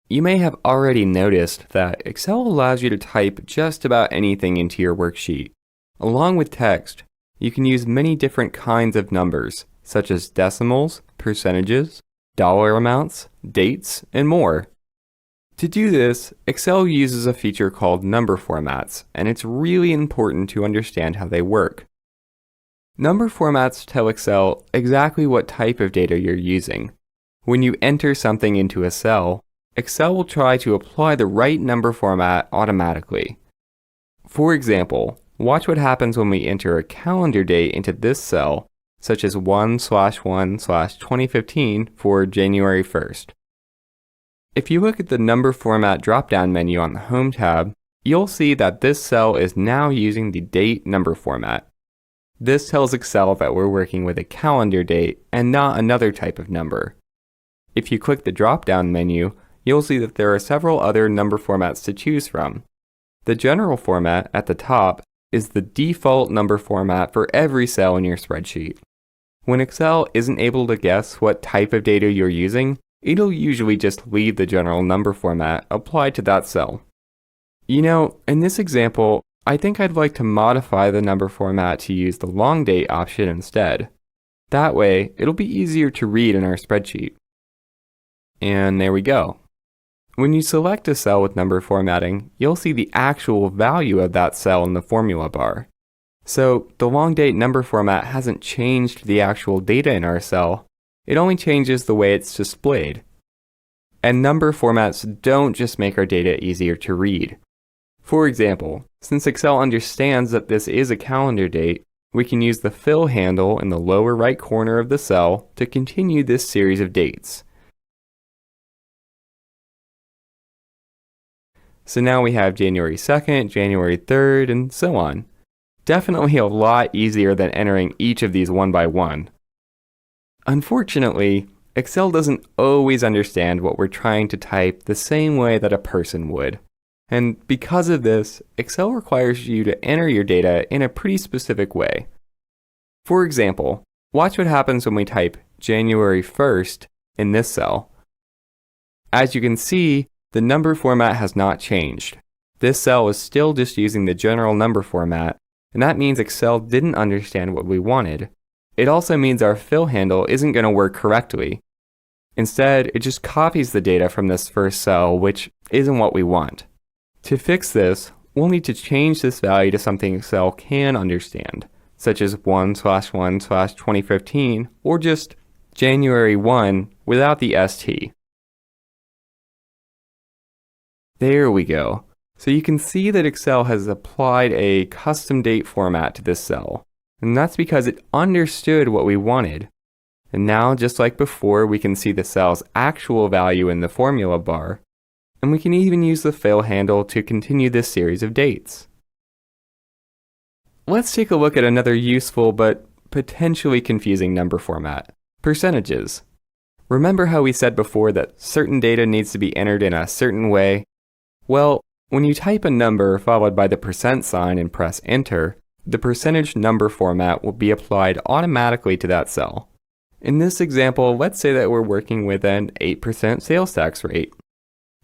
You may have already noticed that Excel allows you to type just about anything into your worksheet. Along with text, you can use many different kinds of numbers, such as decimals, percentages, dollar amounts, dates, and more. To do this, Excel uses a feature called number formats, and it's really important to understand how they work. Number formats tell Excel exactly what type of data you're using. When you enter something into a cell, Excel will try to apply the right number format automatically. For example, watch what happens when we enter a calendar date into this cell, such as 1/1/2015 for January 1st. If you look at the number format drop-down menu on the Home tab, you'll see that this cell is now using the date number format. This tells Excel that we're working with a calendar date and not another type of number. If you click the drop-down menu, you'll see that there are several other number formats to choose from. The general format at the top is the default number format for every cell in your spreadsheet. When Excel isn't able to guess what type of data you're using, it'll usually just leave the general number format applied to that cell. In this example, I think I'd like to modify the number format to use the long date option instead. That way, it'll be easier to read in our spreadsheet. And there we go. When you select a cell with number formatting, you'll see the actual value of that cell in the formula bar. So the long date number format hasn't changed the actual data in our cell, it only changes the way it's displayed. And number formats don't just make our data easier to read. For example, since Excel understands that this is a calendar date, we can use the fill handle in the lower right corner of the cell to continue this series of dates. So now we have January 2nd, January 3rd, and so on. Definitely a lot easier than entering each of these one by one. Unfortunately, Excel doesn't always understand what we're trying to type the same way that a person would. And because of this, Excel requires you to enter your data in a pretty specific way. For example, watch what happens when we type January 1st in this cell. As you can see, the number format has not changed. This cell is still just using the general number format, and that means Excel didn't understand what we wanted. It also means our fill handle isn't going to work correctly. Instead, it just copies the data from this first cell, which isn't what we want. To fix this, we'll need to change this value to something Excel can understand, such as 1/1/2015, or just January 1 without the ST. There we go. So you can see that Excel has applied a custom date format to this cell, and that's because it understood what we wanted. And now, just like before, we can see the cell's actual value in the formula bar, and we can even use the fill handle to continue this series of dates. Let's take a look at another useful but potentially confusing number format, percentages. Remember how we said before that certain data needs to be entered in a certain way? Well, when you type a number followed by the percent sign and press enter, the percentage number format will be applied automatically to that cell. In this example, let's say that we're working with an 8% sales tax rate.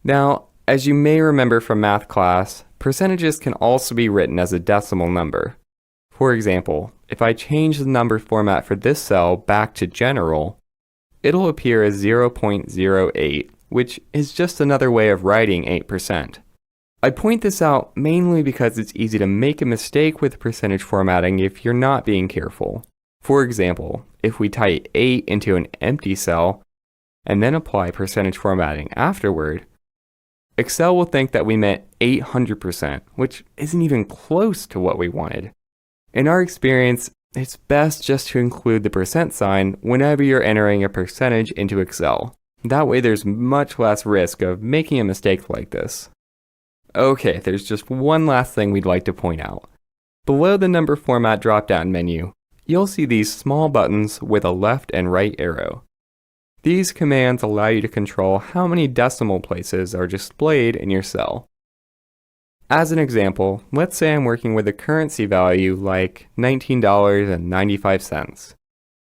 Now, as you may remember from math class, percentages can also be written as a decimal number. For example, if I change the number format for this cell back to general, it'll appear as 0.08, which is just another way of writing 8%. I point this out mainly because it's easy to make a mistake with percentage formatting if you're not being careful. For example, if we type 8 into an empty cell and then apply percentage formatting afterward, Excel will think that we meant 800%, which isn't even close to what we wanted. In our experience, it's best just to include the percent sign whenever you're entering a percentage into Excel. That way there's much less risk of making a mistake like this. Okay, there's just one last thing we'd like to point out. Below the number format drop-down menu, you'll see these small buttons with a left and right arrow. These commands allow you to control how many decimal places are displayed in your cell. As an example, let's say I'm working with a currency value like $19.95.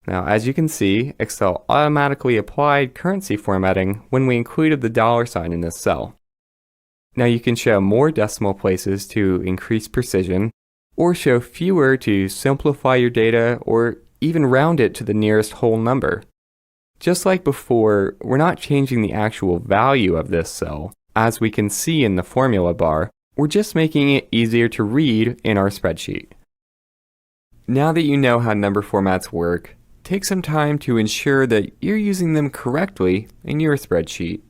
Now, as you can see, Excel automatically applied currency formatting when we included the $sign in this cell. Now you can show more decimal places to increase precision, or show fewer to simplify your data, or even round it to the nearest whole number. Just like before, we're not changing the actual value of this cell, as we can see in the formula bar. We're just making it easier to read in our spreadsheet. Now that you know how number formats work, take some time to ensure that you're using them correctly in your spreadsheet.